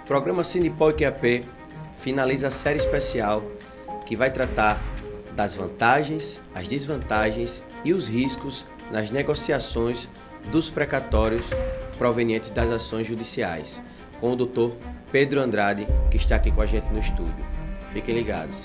O programa Sindipol e QAP finaliza a série especial que vai tratar das vantagens, as desvantagens e os riscos nas negociações dos precatórios provenientes das ações judiciais, com o Dr. Pedro Andrade, que está aqui com a gente no estúdio. Fiquem ligados.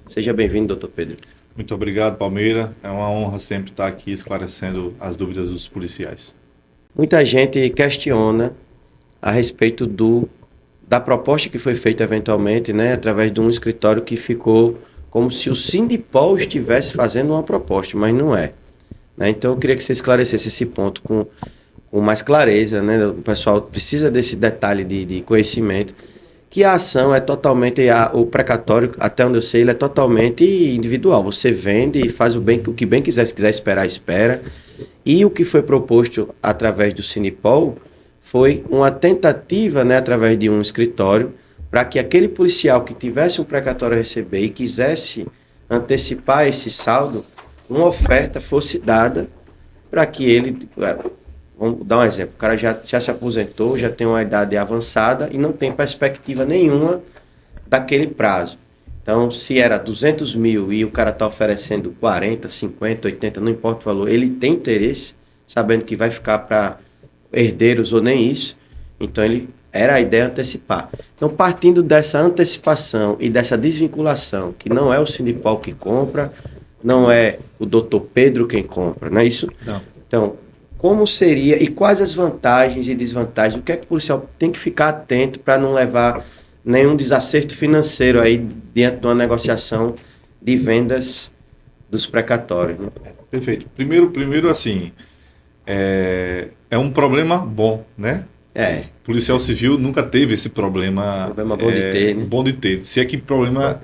Seja bem-vindo, Dr. Pedro. Muito obrigado, Palmeira. É uma honra sempre estar aqui esclarecendo as dúvidas dos policiais. Muita gente questiona a respeito da proposta que foi feita eventualmente, né, através de um escritório que ficou como se o Sindipol estivesse fazendo uma proposta, mas não é. Né? Então eu queria que você esclarecesse esse ponto com mais clareza, né? O pessoal precisa desse detalhe de conhecimento, que a ação é totalmente, o precatório, até onde eu sei, ele é totalmente individual. Você vende e faz o que bem quiser, se quiser esperar, espera. E o que foi proposto através do Sindipol foi uma tentativa, né, através de um escritório, para que aquele policial que tivesse um precatório a receber e quisesse antecipar esse saldo, uma oferta fosse dada para que ele... Vamos dar um exemplo, o cara já se aposentou, já tem uma idade avançada e não tem perspectiva nenhuma daquele prazo. Então, se era 200 mil e o cara está oferecendo 40, 50, 80, não importa o valor, ele tem interesse, sabendo que vai ficar para herdeiros ou nem isso, então era a ideia antecipar. Então, partindo dessa antecipação e dessa desvinculação, que não é o Sindipol que compra, não é o Dr. Pedro quem compra, não é isso? Não. Então, como seria e quais as vantagens e desvantagens? O que é que o policial tem que ficar atento para não levar nenhum desacerto financeiro aí diante de uma negociação de vendas dos precatórios? Né? Perfeito. Primeiro assim, é um problema bom, né? O policial civil nunca teve esse problema. Problema bom de ter, né? Bom de ter. Se é que problema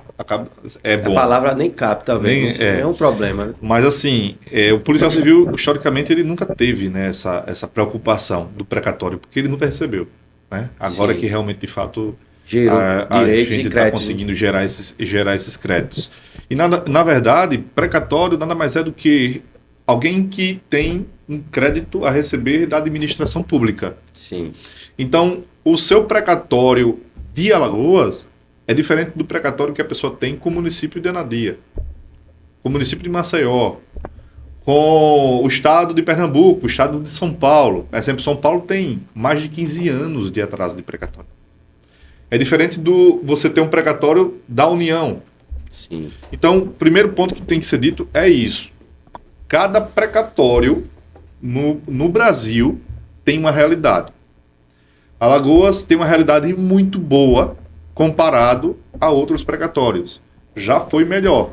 é bom. A palavra nem cabe, talvez. É um problema, né? Mas assim, o policial civil, historicamente, ele nunca teve, né, essa preocupação do precatório, porque ele nunca recebeu. Né? Agora Sim. que realmente, de fato, a gente está conseguindo gerar esses créditos. E, na verdade, precatório nada mais é do que alguém que tem um crédito a receber da administração pública. Sim. Então, o seu precatório de Alagoas é diferente do precatório que a pessoa tem com o município de Anadia, com o município de Maceió, com o estado de Pernambuco, o estado de São Paulo. Por exemplo, São Paulo tem mais de 15 anos de atraso de precatório. É diferente do você ter um precatório da União. Sim. Então, o primeiro ponto que tem que ser dito é isso. Cada precatório no Brasil tem uma realidade. Alagoas tem uma realidade muito boa comparado a outros precatórios. Já foi melhor.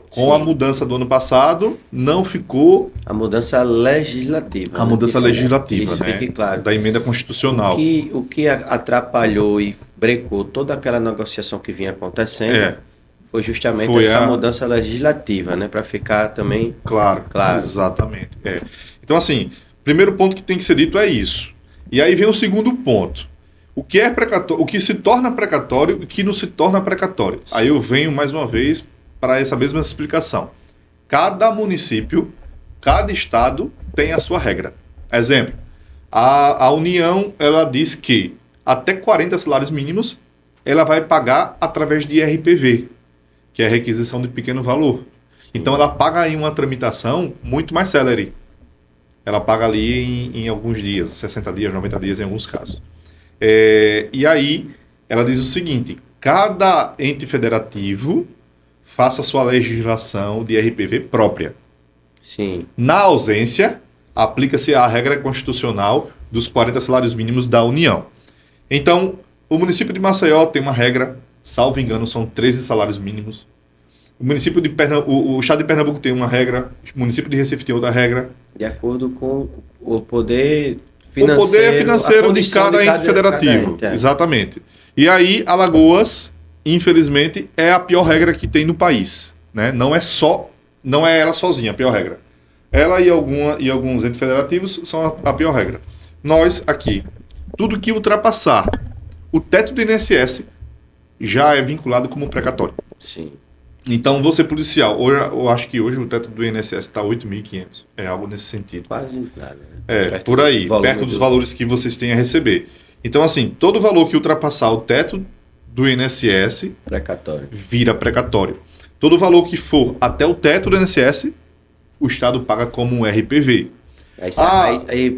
Com a mudança do ano passado, não ficou... A mudança legislativa. A mudança legislativa, isso né? Fique claro. Da emenda constitucional. O que atrapalhou e brecou toda aquela negociação que vinha acontecendo... Foi justamente essa mudança legislativa, né? Para ficar também claro. Exatamente. Então, assim, primeiro ponto que tem que ser dito é isso. E aí vem o segundo ponto. O que é precatório, o que se torna precatório e o que não se torna precatório. Sim. Aí eu venho mais uma vez para essa mesma explicação. Cada município, cada estado tem a sua regra. Exemplo, a União, ela diz que até 40 salários mínimos ela vai pagar através de RPV, que é requisição de pequeno valor. Sim. Então, ela paga aí uma tramitação muito mais célere. Ela paga ali em alguns dias, 60 dias, 90 dias em alguns casos. E aí, ela diz o seguinte, cada ente federativo faça sua legislação de RPV própria. Sim. Na ausência, aplica-se a regra constitucional dos 40 salários mínimos da União. Então, o município de Maceió tem uma regra, salvo engano, são 13 salários mínimos. O município de o estado de Pernambuco tem uma regra, o município de Recife tem outra regra. De acordo com o poder financeiro. O poder financeiro de cada ente federativo. Exatamente. E aí, Alagoas, infelizmente, é a pior regra que tem no país. Né? Não é ela sozinha a pior regra. Ela e alguns entes federativos são a pior regra. Nós, aqui, tudo que ultrapassar o teto do INSS, já é vinculado como precatório. Sim. Então, você policial, eu acho que hoje o teto do INSS está 8.500, é algo nesse sentido. Quase nada. Né? Perto por aí, perto dos valores que vocês têm a receber. Então, assim, todo valor que ultrapassar o teto do INSS precatório. Vira precatório. Todo valor que for até o teto do INSS, o Estado paga como um RPV. Aí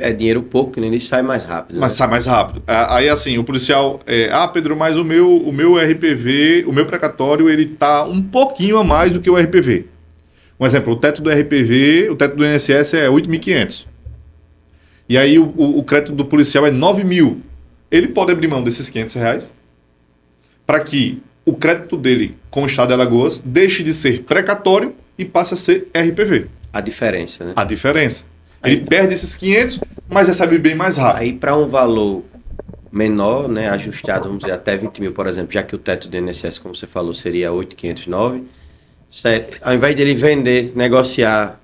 é dinheiro pouco, que nem ele sai mais rápido. Mas sai mais rápido. Aí assim, o policial... Pedro, mas o meu RPV, o meu precatório, ele tá um pouquinho a mais do que o RPV. Um exemplo, o teto do RPV, o teto do INSS é 8.500. E aí o crédito do policial é 9.000. Ele pode abrir mão desses R$500 para que o crédito dele com o Estado de Alagoas deixe de ser precatório e passe a ser RPV. A diferença, né? A diferença. Ele perde esses 500, mas recebe bem mais rápido. Aí, para um valor menor, né, ajustado, vamos dizer, até 20 mil, por exemplo, já que o teto do INSS, como você falou, seria 8.509, ao invés de ele vender, negociar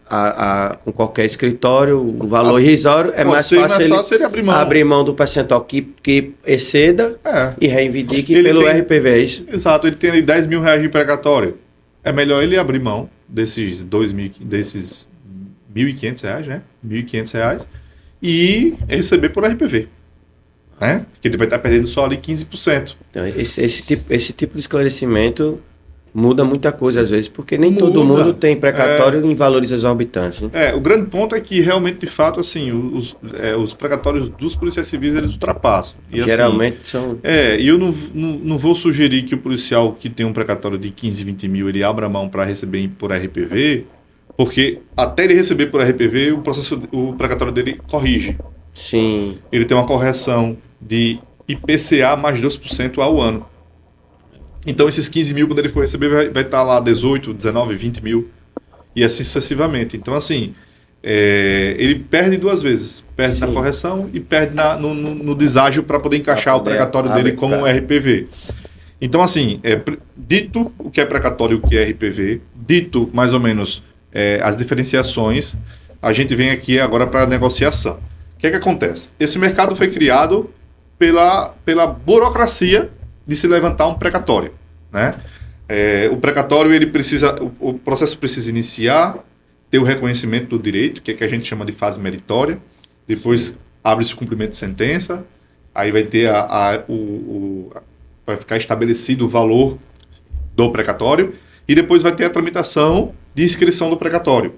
com qualquer escritório, o valor irrisório, é mais fácil ele abrir mão do percentual que exceda e reivindique pelo RPV, é isso? Exato, ele tem ali R$10.000 de precatório. É melhor ele abrir mão desses R$1.500, né? R$1.500 e receber por RPV. Né? Que ele vai estar perdendo só ali 15%. Então, esse tipo de esclarecimento muda muita coisa às vezes, porque nem todo mundo tem precatório em valores exorbitantes. Né? O grande ponto é que realmente, de fato, assim, os precatórios dos policiais civis, eles ultrapassam. E, geralmente assim, são... E eu não vou sugerir que o policial que tem um precatório de 15, 20 mil, ele abra mão para receber por RPV, porque até ele receber por RPV, o precatório dele corrige. Sim. Ele tem uma correção de IPCA mais 2% ao ano. Então, esses 15 mil, quando ele for receber, vai estar lá 18, 19, 20 mil. E assim sucessivamente. Então, assim, ele perde duas vezes. Perde na correção e perde no deságio para poder encaixar o precatório dele como um RPV. Então, assim, dito o que é precatório e o que é RPV, dito mais ou menos as diferenciações, a gente vem aqui agora para a negociação. O que é que acontece? Esse mercado foi criado pela burocracia de se levantar um precatório, né? O precatório, o processo precisa iniciar, ter o reconhecimento do direito, que é que a gente chama de fase meritória, depois abre-se o cumprimento de sentença, aí vai ter vai ficar estabelecido o valor do precatório, e depois vai ter a tramitação de inscrição do precatório,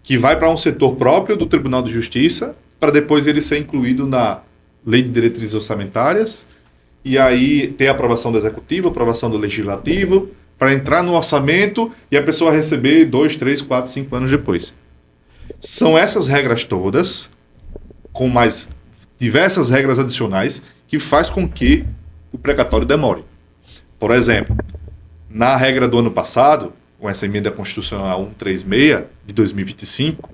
que vai para um setor próprio do Tribunal de Justiça, para depois ele ser incluído na Lei de Diretrizes Orçamentárias, e aí ter a aprovação do Executivo, aprovação do Legislativo, para entrar no orçamento e a pessoa receber 2, 3, 4, 5 anos depois. São essas regras todas, com mais diversas regras adicionais, que faz com que o precatório demore. Por exemplo, na regra do ano passado, com essa emenda constitucional 136 de 2025,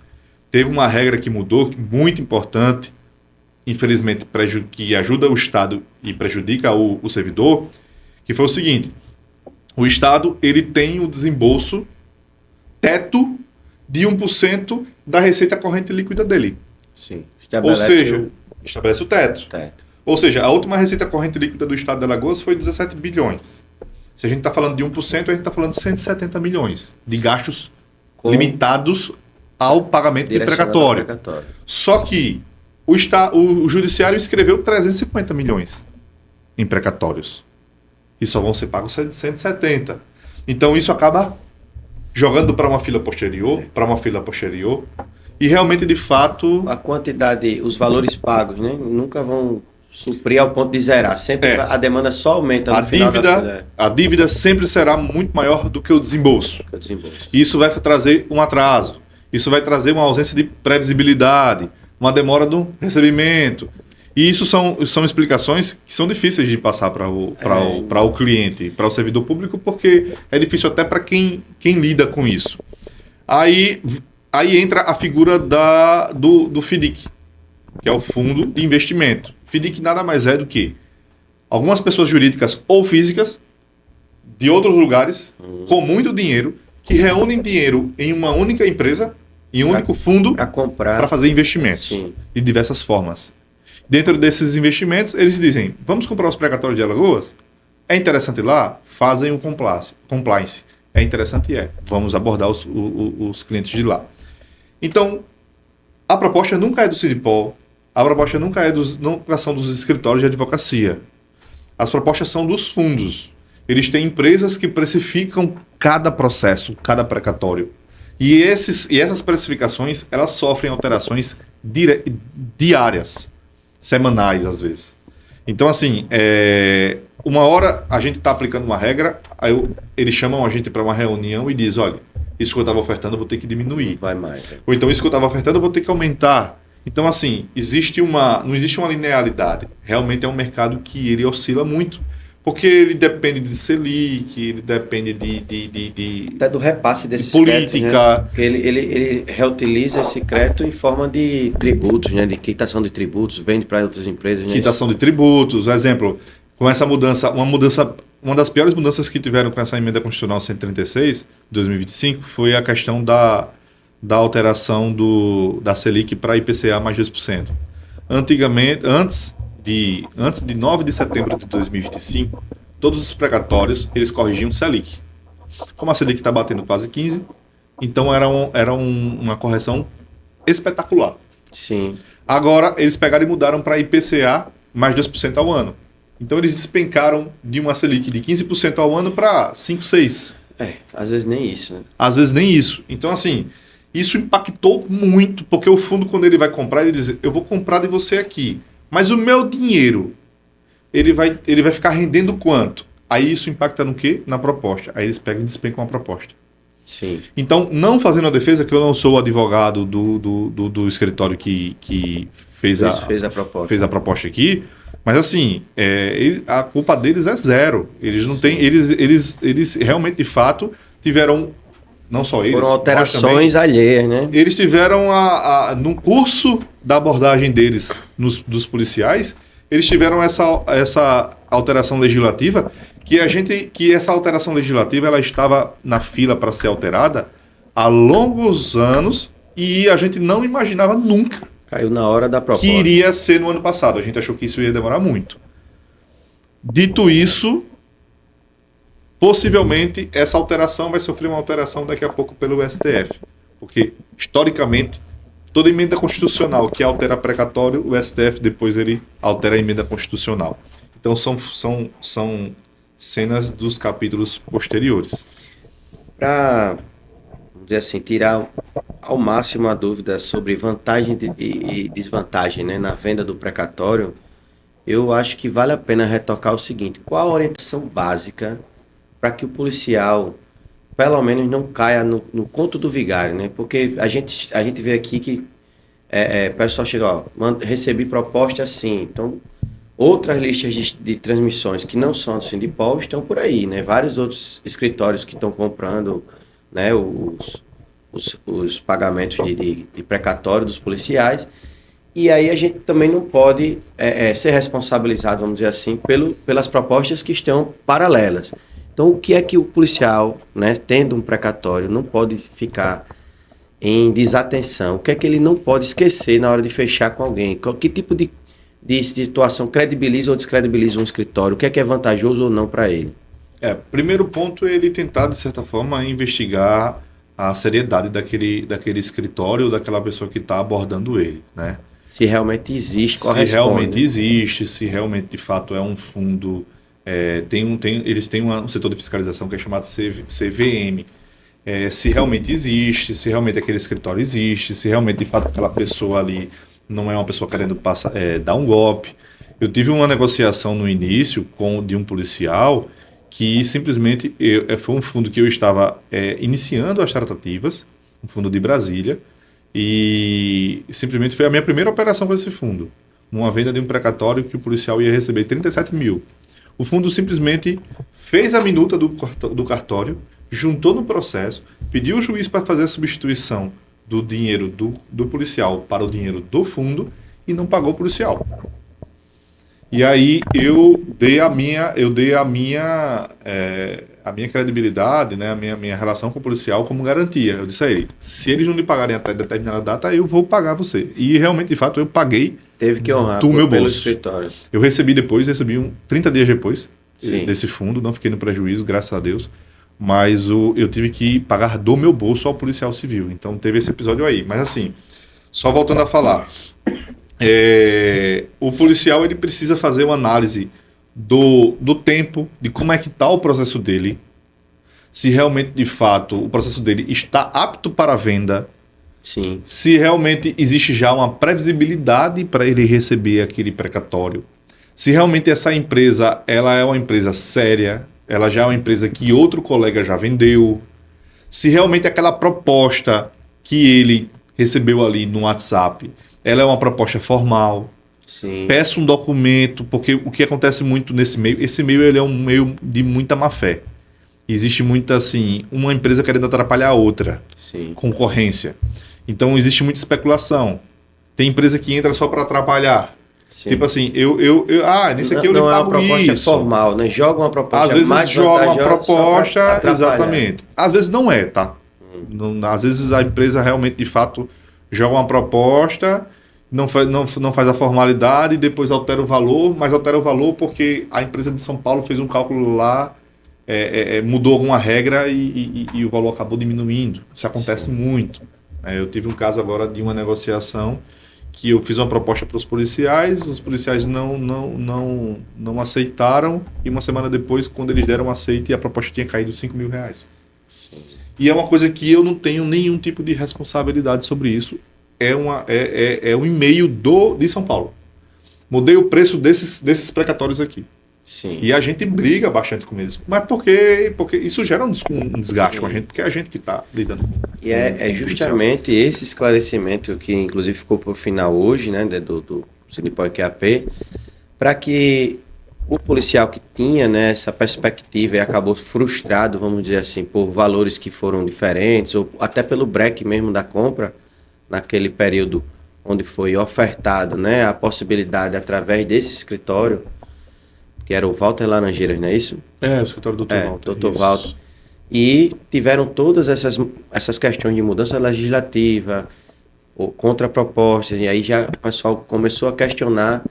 teve uma regra que mudou, muito importante, infelizmente, que ajuda o Estado e prejudica o servidor, que foi o seguinte: o Estado ele tem o desembolso teto de 1% da receita corrente líquida dele. Sim. Estabelece o teto. Ou seja, a última receita corrente líquida do Estado de Alagoas foi 17 bilhões. Se a gente está falando de 1%, a gente está falando de 170 milhões de gastos limitados ao pagamento de precatório. Só que o Judiciário escreveu 350 milhões em precatórios. E só vão ser pagos 170. Então isso acaba jogando para uma fila posterior, e realmente, de fato... A quantidade, os valores pagos, né, nunca vão suprir ao ponto de zerar. Sempre a demanda só aumenta no final da fila. A dívida sempre será muito maior do que o desembolso. E isso vai trazer um atraso. Isso vai trazer uma ausência de previsibilidade, uma demora do recebimento. E isso são explicações que são difíceis de passar para o cliente, para o servidor público, porque é difícil até para quem lida com isso. Aí entra a figura do FIDIC, que é o Fundo de Investimento. FIDIC nada mais é do que algumas pessoas jurídicas ou físicas de outros lugares com muito dinheiro, que reúnem dinheiro em uma única empresa, em um único fundo, para fazer investimentos de diversas formas. Dentro desses investimentos, eles dizem: vamos comprar os precatórios de Alagoas? É interessante ir lá? Fazem um compliance. É interessante? É. Vamos abordar os clientes de lá. Então, a proposta nunca é do Sindipol, a proposta nunca são dos escritórios de advocacia. As propostas são dos fundos. Eles têm empresas que precificam cada processo, cada precatório. E essas precificações, elas sofrem alterações diárias, semanais às vezes. Então, assim, uma hora a gente está aplicando uma regra, aí eles chamam a gente para uma reunião e dizem, olha, isso que eu estava ofertando eu vou ter que diminuir. Vai mais. Ou então isso que eu estava ofertando eu vou ter que aumentar. Então, assim, não existe uma linearidade. Realmente é um mercado que ele oscila muito. Porque ele depende de Selic, ele depende até do repasse desses política. Créditos, né? Porque ele reutiliza esse crédito em forma de tributos, né? De quitação de tributos, vende para outras empresas. Né? Quitação de tributos. Exemplo, com essa mudança, uma das piores mudanças que tiveram com essa emenda constitucional 136, de 2025, foi a questão da alteração da Selic para IPCA mais 2%. Antigamente, antes de 9 de setembro de 2025, todos os precatórios, eles corrigiam Selic. Como a Selic está batendo quase 15, então era uma correção espetacular. Sim. Agora, eles pegaram e mudaram para IPCA mais 2% ao ano. Então, eles despencaram de uma Selic de 15% ao ano para 5%, 6%. Às vezes nem isso, né? Às vezes nem isso. Então, assim, isso impactou muito, porque o fundo, quando ele vai comprar, ele diz, eu vou comprar de você aqui. Mas o meu dinheiro, ele vai ficar rendendo quanto? Aí isso impacta no quê? Na proposta. Aí eles pegam e despencam a proposta. Sim. Então, não fazendo a defesa, que eu não sou o advogado do escritório que fez a proposta aqui, mas assim, a culpa deles é zero. Eles não têm, eles realmente, de fato, tiveram, não só eles, foram alterações alheias, né? Eles tiveram no curso da abordagem deles, dos policiais, eles tiveram essa alteração legislativa, que essa alteração legislativa ela estava na fila para ser alterada há longos anos e a gente não imaginava nunca. Caiu na hora da proposta. Que iria ser no ano passado. A gente achou que isso ia demorar muito. Dito isso, possivelmente essa alteração vai sofrer uma alteração daqui a pouco pelo STF. Porque, historicamente, toda emenda constitucional que altera precatório, o STF depois ele altera a emenda constitucional. Então são cenas dos capítulos posteriores. Para, vamos dizer assim, tirar ao máximo a dúvida sobre vantagem e desvantagem, né, na venda do precatório, eu acho que vale a pena retocar o seguinte: qual a orientação básica para que o policial, pelo menos, não caia no conto do vigário, né? Porque a gente vê aqui que o pessoal chega, recebi proposta assim, então outras listas de transmissões que não são do Sindipol estão por aí, né? Vários outros escritórios que estão comprando, né, os pagamentos de precatório dos policiais. E aí a gente também não pode ser responsabilizado, vamos dizer assim, pelas propostas que estão paralelas. Então, o que é que o policial, né, tendo um precatório, não pode ficar em desatenção? O que é que ele não pode esquecer na hora de fechar com alguém? Que tipo de situação credibiliza ou descredibiliza um escritório? O que é vantajoso ou não para ele? Primeiro ponto é ele tentar, de certa forma, investigar a seriedade daquele escritório ou daquela pessoa que está abordando ele, né? Se realmente existe, corresponde. Se realmente existe, se realmente, de fato, é um fundo... eles têm um setor de fiscalização que é chamado CVM. Se realmente existe, se realmente aquele escritório existe, se realmente, de fato, aquela pessoa ali não é uma pessoa querendo dar um golpe. Eu tive uma negociação no início de um policial que simplesmente foi um fundo que eu estava iniciando as tratativas, um fundo de Brasília, e simplesmente foi a minha primeira operação com esse fundo. Uma venda de um precatório que o policial ia receber 37 mil. O fundo simplesmente fez a minuta do cartório, juntou no processo, pediu o juiz para fazer a substituição do dinheiro do policial para o dinheiro do fundo e não pagou o policial. E aí eu dei a minha credibilidade, né, a minha relação com o policial como garantia. Eu disse a ele, se eles não lhe pagarem até determinada data, eu vou pagar você. E realmente, de fato, eu paguei. Teve que honrar do meu pelo bolso. escritório. Eu recebi 30 dias depois, desse fundo, não fiquei no prejuízo, graças a Deus, mas eu tive que pagar do meu bolso ao policial civil. Então teve esse episódio aí. Mas assim, só voltando a falar, o policial ele precisa fazer uma análise do tempo, de como é que está o processo dele, se realmente, de fato, o processo dele está apto para venda, Sim. se realmente existe já uma previsibilidade para ele receber aquele precatório, se realmente essa empresa ela é uma empresa séria, ela já é uma empresa que outro colega já vendeu, se realmente aquela proposta que ele recebeu ali no WhatsApp, ela é uma proposta formal. Sim. Peça um documento, porque o que acontece muito nesse meio, esse meio ele é um meio de muita má fé. Existe muita, assim, uma empresa querendo atrapalhar a outra. Sim. Concorrência. Então, existe muita especulação. Tem empresa que entra só para atrapalhar. Sim. Tipo assim, nisso aqui eu não lhe é uma pago proposta isso. formal, né? Joga uma proposta Às vezes mais joga uma vantajosa só pra proposta, atrapalhar. exatamente. Às vezes não é, tá? Às vezes a empresa realmente, de fato, joga uma proposta, não faz a formalidade e depois altera o valor, mas altera o valor porque a empresa de São Paulo fez um cálculo lá, mudou alguma regra e o valor acabou diminuindo. Isso acontece muito. Eu tive um caso agora de uma negociação que eu fiz uma proposta para os policiais não aceitaram e uma semana depois, quando eles deram um aceite, a proposta tinha caído R$5.000. Sim. E é uma coisa que eu não tenho nenhum tipo de responsabilidade sobre isso. É um e-mail de São Paulo. Mudei o preço desses precatórios aqui. Sim. E a gente briga bastante com eles. Mas porque isso gera um desgaste Sim. com a gente, porque é a gente que está lidando com E é justamente esse esclarecimento que, inclusive, ficou para o final hoje, né, do Sindical QAP, para que o policial que tinha, né, essa perspectiva e acabou frustrado, vamos dizer assim, por valores que foram diferentes, ou até pelo break mesmo da compra, naquele período onde foi ofertado, né, a possibilidade através desse escritório, que era o Walter Laranjeiras, não é isso? o escritório do Dr. Walter. Dr. Walter. E tiveram todas essas questões de mudança legislativa, ou contrapropostas, e aí já o pessoal começou a questionar,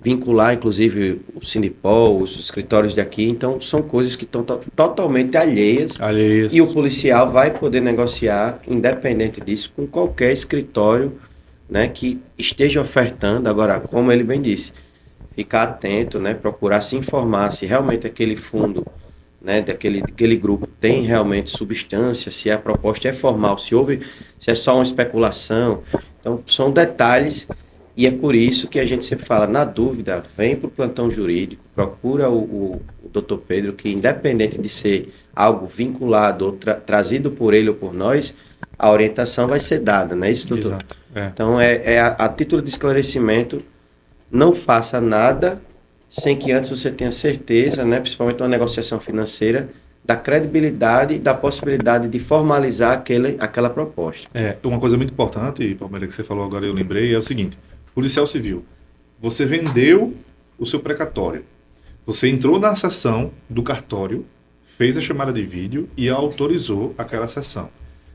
vincular, inclusive, o Sindipol, os escritórios daqui. Então, são coisas que estão totalmente alheias. E o policial vai poder negociar, independente disso, com qualquer escritório, né, que esteja ofertando. Agora, como ele bem disse, ficar atento, né, procurar se informar se realmente aquele fundo, né, daquele grupo tem realmente substância, se a proposta é formal, se é só uma especulação. Então, são detalhes. E é por isso que a gente sempre fala, na dúvida, vem para o plantão jurídico, procura o Dr. Pedro, que independente de ser algo vinculado ou trazido por ele ou por nós, a orientação vai ser dada, não é isso, doutor? Exato. Então, a título de esclarecimento, não faça nada sem que antes você tenha certeza, né, principalmente uma negociação financeira, da credibilidade e da possibilidade de formalizar aquela proposta. Uma coisa muito importante, Palmeira, que você falou agora, eu lembrei, é o seguinte: policial civil, você vendeu o seu precatório, você entrou na sessão do cartório, fez a chamada de vídeo e autorizou aquela sessão.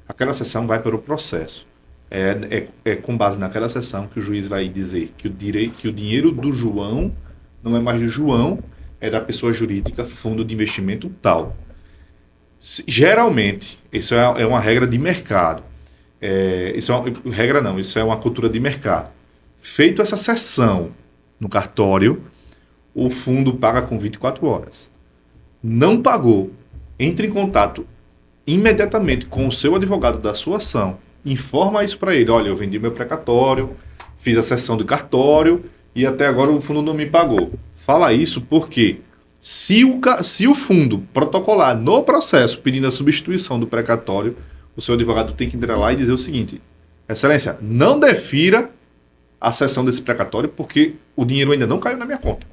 Aquela sessão vai para o processo. É com base naquela sessão que o juiz vai dizer que o dinheiro do João não é mais do João, é da pessoa jurídica, fundo de investimento tal. Geralmente, isso é uma regra de mercado. Isso é uma cultura de mercado. Feito essa sessão no cartório, o fundo paga com 24 horas. Não pagou, entre em contato imediatamente com o seu advogado da sua ação, informa isso para ele: olha, eu vendi meu precatório, fiz a sessão do cartório e até agora o fundo não me pagou. Fala isso porque se o fundo protocolar no processo pedindo a substituição do precatório, o seu advogado tem que entrar lá e dizer o seguinte: excelência, não defira a sessão desse precatório porque o dinheiro ainda não caiu na minha conta.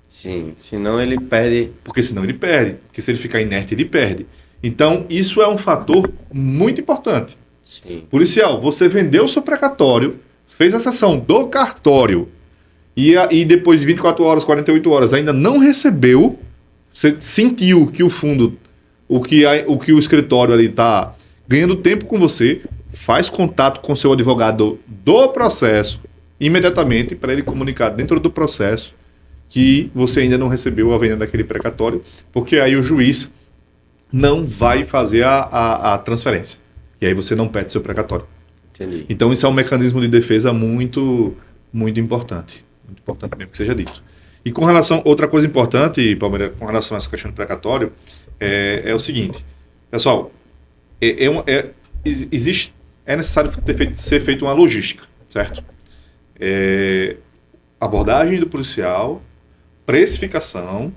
Sim, senão ele perde. Porque senão ele perde. Porque se ele ficar inerte, ele perde. Então, isso é um fator muito importante. Sim. Policial, você vendeu o seu precatório, fez a sessão do cartório e depois de 24 horas, 48 horas ainda não recebeu, você sentiu que o fundo, o que o escritório ali está ganhando tempo com você, faz contato com o seu advogado do processo imediatamente para ele comunicar dentro do processo que você ainda não recebeu a venda daquele precatório, porque aí o juiz não vai fazer a transferência. E aí você não perde seu precatório. Entendi. Então isso é um mecanismo de defesa muito, muito importante. Muito importante mesmo que seja dito. E com relação, outra coisa importante, Palmeiras, com relação a essa questão do precatório, é o seguinte, pessoal, é necessário ser feita uma logística, certo? Abordagem do policial, precificação,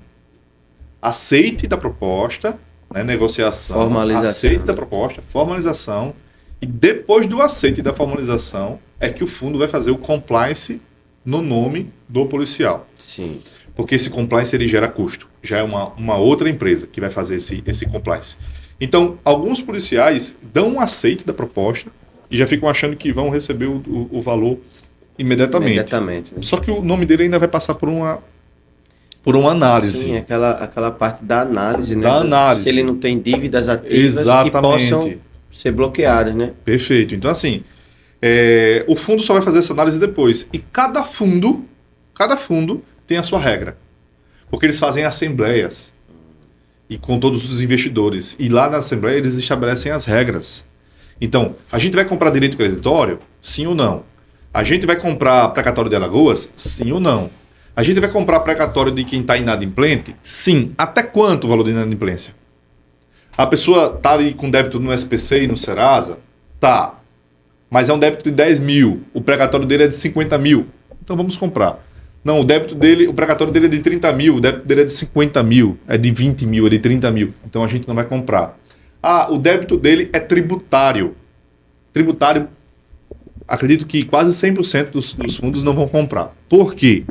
aceite da proposta, né, negociação, formalização, aceite da proposta, formalização, e depois do aceite da formalização é que o fundo vai fazer o compliance no nome do policial. Sim. Porque esse compliance ele gera custo. Já é uma outra empresa que vai fazer esse compliance. Então, alguns policiais dão um aceite da proposta e já ficam achando que vão receber o valor imediatamente. Né? Só que o nome dele ainda vai passar por uma análise. Sim, aquela parte da análise, né? Da análise. Se ele não tem dívidas ativas que possam ser bloqueadas, né? Perfeito. Então, assim, o fundo só vai fazer essa análise depois. E cada fundo tem a sua regra. Porque eles fazem assembleias e com todos os investidores. E lá na assembleia eles estabelecem as regras. Então, a gente vai comprar direito creditório? Sim ou não? A gente vai comprar precatório de Alagoas? Sim ou não? A gente vai comprar precatório de quem está inadimplente? Sim. Até quanto o valor de inadimplência? A pessoa está ali com débito no SPC e no Serasa? Tá. Mas é um débito de 10 mil. O precatório dele é de 50 mil. Então vamos comprar. Não, o precatório dele é de 30 mil, o débito dele é de 50 mil, é de 20 mil, é de 30 mil. Então a gente não vai comprar. O débito dele é tributário. Tributário, acredito que quase 100% dos fundos não vão comprar. Por quê?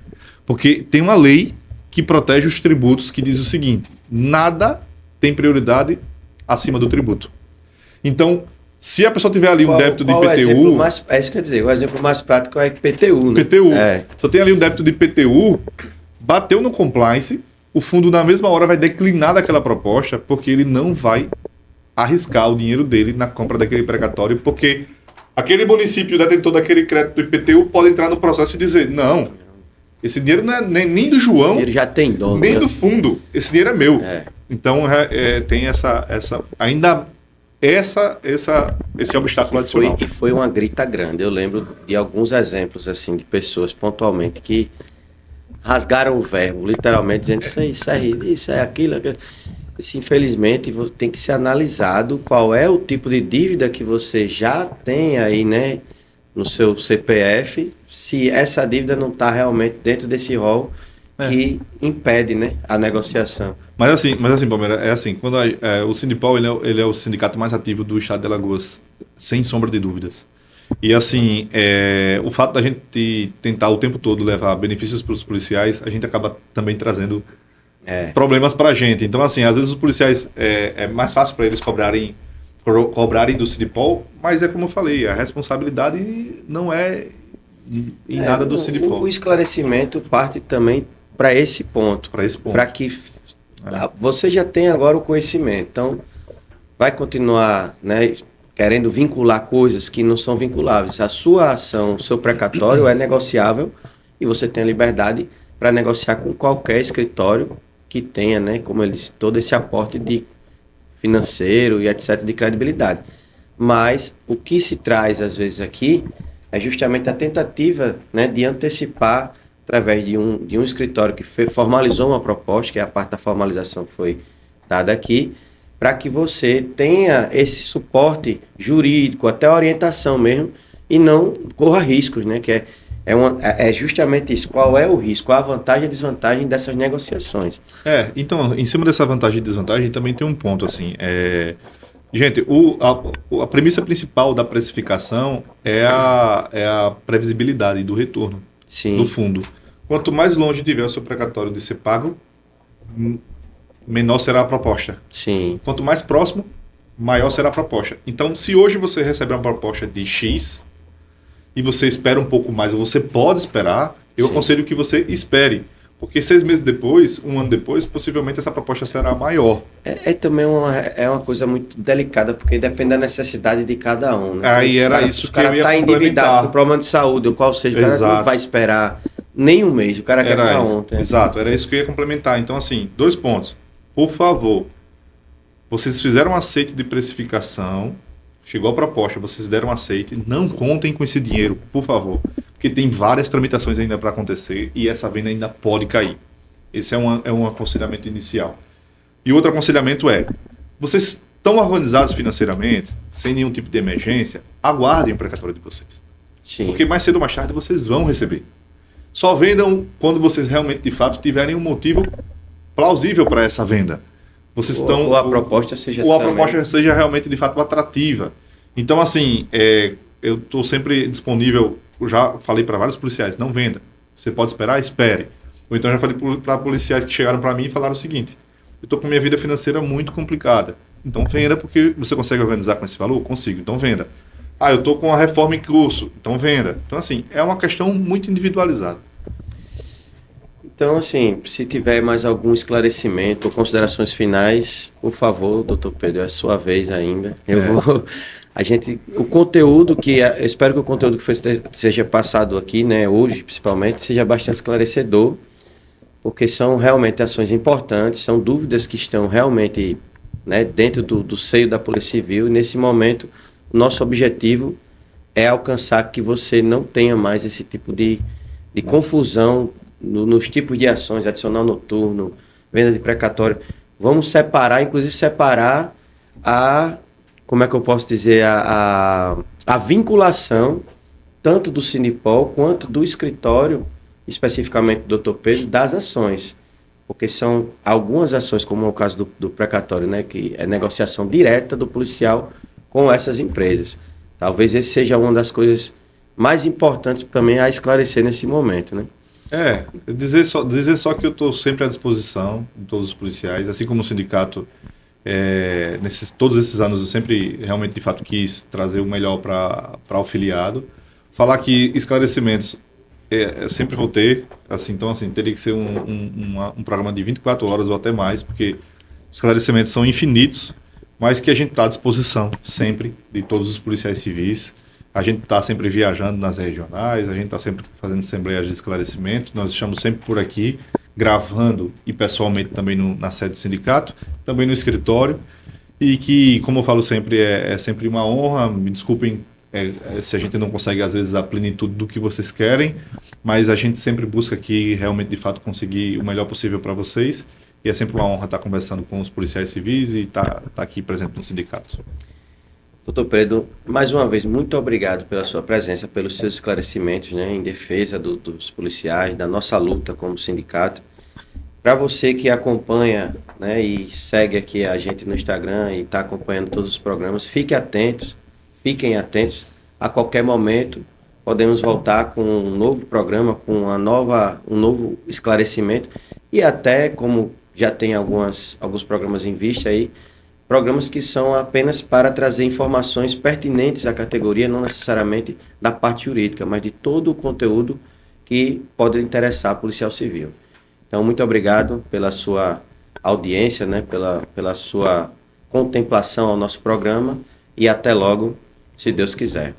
Porque tem uma lei que protege os tributos que diz o seguinte: nada tem prioridade acima do tributo. Então, se a pessoa tiver ali um débito de IPTU... É isso que eu ia dizer, o exemplo mais prático é IPTU, né? IPTU. Só tem ali um débito de IPTU, bateu no compliance, o fundo na mesma hora vai declinar daquela proposta, porque ele não vai arriscar o dinheiro dele na compra daquele precatório, porque aquele município detentor daquele crédito do IPTU pode entrar no processo e dizer: não, esse dinheiro não é nem do João, esse dinheiro já tem dono, nem do fundo, esse dinheiro é meu. Então tem esse obstáculo adicional. E foi uma grita grande. Eu lembro de alguns exemplos assim de pessoas pontualmente que rasgaram o verbo, literalmente, dizendo isso é aquilo. Isso, infelizmente, tem que ser analisado qual é o tipo de dívida que você já tem aí, né, no seu CPF, se essa dívida não está realmente dentro desse rol que impede, né, a negociação. Mas assim, Palmeiras, quando o Sindipol ele é o sindicato mais ativo do estado de Alagoas, sem sombra de dúvidas. E assim, o fato da gente tentar o tempo todo levar benefícios para os policiais, a gente acaba também trazendo problemas para a gente. Então, assim, às vezes os policiais, é mais fácil para eles cobrarem do Sindipol, mas é como eu falei, a responsabilidade não é em nada do Sindipol. O esclarecimento parte também para esse ponto. Para que você já tem agora o conhecimento. Então, vai continuar, né, querendo vincular coisas que não são vinculáveis. A sua ação, o seu precatório é negociável e você tem a liberdade para negociar com qualquer escritório que tenha, né, como ele disse, todo esse aporte de financeiro e etc. de credibilidade. Mas o que se traz às vezes aqui é justamente a tentativa, né, de antecipar através de um escritório que formalizou uma proposta, que é a parte da formalização que foi dada aqui, para que você tenha esse suporte jurídico, até orientação mesmo, e não corra riscos, né? Que é justamente isso. Qual é o risco? Qual a vantagem e desvantagem dessas negociações? Então, em cima dessa vantagem e desvantagem, também tem um ponto, assim, gente, a premissa principal da precificação é a previsibilidade do retorno. Sim. Do fundo. Quanto mais longe tiver o seu precatório de ser pago, menor será a proposta. Sim. Quanto mais próximo, maior será a proposta. Então, se hoje você recebe uma proposta de X e você espera um pouco mais, ou você pode esperar, eu aconselho que você espere. Porque 6 meses depois, 1 ano depois, possivelmente essa proposta será maior. Também uma coisa muito delicada, porque depende da necessidade de cada um. Né? Aí era isso que eu ia complementar. O cara está endividado com problema de saúde, ou qual seja, o cara não vai esperar nem um mês, o cara quer Era para isso. ontem. Exato, era isso que eu ia complementar. Então, assim, 2 pontos. Por favor, vocês fizeram um aceite de precificação, chegou a proposta, vocês deram um aceite, não contem com esse dinheiro, por favor. Porque tem várias tramitações ainda para acontecer e essa venda ainda pode cair. Esse é um aconselhamento inicial. E outro aconselhamento é, vocês estão organizados financeiramente, sem nenhum tipo de emergência, aguardem o precatório de vocês. Sim. Porque mais cedo ou mais tarde vocês vão receber. Só vendam quando vocês realmente, de fato, tiverem um motivo plausível para essa venda. Vocês estão, ou a proposta seja ou a também... proposta seja realmente, de fato, atrativa. Então, assim, eu estou sempre disponível, eu já falei para vários policiais, não venda. Você pode esperar? Espere. Ou então já falei para policiais que chegaram para mim e falaram o seguinte, eu estou com minha vida financeira muito complicada, então venda porque você consegue organizar com esse valor? Consigo, então venda. Ah, eu estou com a reforma em curso, então venda. Então, assim, é uma questão muito individualizada. Então, assim, se tiver mais algum esclarecimento ou considerações finais, por favor, doutor Pedro, é a sua vez ainda. O conteúdo eu espero que o conteúdo que seja passado aqui, né, hoje principalmente, seja bastante esclarecedor, porque são realmente ações importantes, são dúvidas que estão realmente, né, dentro do seio da Polícia Civil, e nesse momento, o nosso objetivo é alcançar que você não tenha mais esse tipo de confusão nos tipos de ações, adicional noturno, venda de precatório. Vamos separar, inclusive separar como é que eu posso dizer, a vinculação tanto do Sindipol quanto do escritório, especificamente do Dr. Pedro, das ações. Porque são algumas ações, como é o caso do precatório, né, que é negociação direta do policial com essas empresas. Talvez esse seja uma das coisas mais importantes também a esclarecer nesse momento, né? Dizer só que eu estou sempre à disposição de todos os policiais, assim como o sindicato, todos esses anos eu sempre, realmente, de fato, quis trazer o melhor para o filiado. Falar que esclarecimentos sempre vou ter, assim, então, assim, teria que ser um programa de 24 horas ou até mais, porque esclarecimentos são infinitos, mas que a gente está à disposição sempre de todos os policiais civis. A gente está sempre viajando nas regionais, a gente está sempre fazendo assembleias de esclarecimento, nós estamos sempre por aqui, gravando e pessoalmente também na sede do sindicato, também no escritório, e que, como eu falo sempre, é sempre uma honra, me desculpem se a gente não consegue, às vezes, a plenitude do que vocês querem, mas a gente sempre busca aqui, realmente, de fato, conseguir o melhor possível para vocês, e é sempre uma honra estar conversando com os policiais civis e estar aqui presente no sindicato. Doutor Pedro, mais uma vez, muito obrigado pela sua presença, pelos seus esclarecimentos, né, em defesa dos policiais, da nossa luta como sindicato. Para você que acompanha, né, e segue aqui a gente no Instagram e está acompanhando todos os programas, fiquem atentos, a qualquer momento podemos voltar com um novo programa, com um novo esclarecimento e até, como já tem alguns programas em vista aí, programas que são apenas para trazer informações pertinentes à categoria, não necessariamente da parte jurídica, mas de todo o conteúdo que pode interessar a policial civil. Então, muito obrigado pela sua audiência, né, pela sua contemplação ao nosso programa e até logo, se Deus quiser.